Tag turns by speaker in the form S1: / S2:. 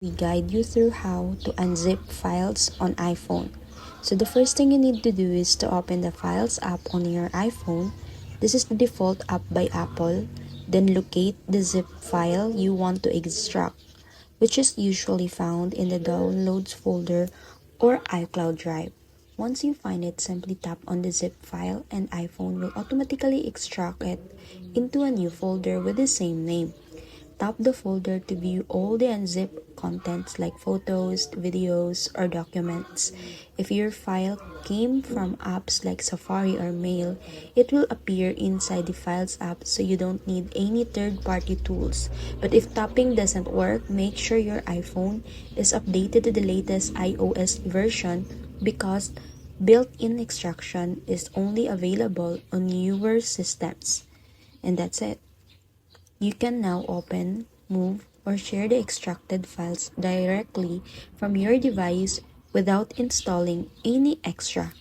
S1: We guide you through how to unzip files on iPhone. So the first thing you need to do is to open the Files app on your iPhone. This is the default app by Apple. Then locate the zip file you want to extract, which is usually found in the Downloads folder or iCloud Drive. Once you find it, simply tap on the zip file and iPhone will automatically extract it into a new folder with the same name. Tap the folder to view all the unzipped contents like photos, videos, or documents. If your file came from apps like Safari or Mail, it will appear inside the Files app so you don't need any third-party tools. But if tapping doesn't work, make sure your iPhone is updated to the latest iOS version because built-in extraction is only available on newer systems. And that's it. You can now open, move, or share the extracted files directly from your device without installing any extra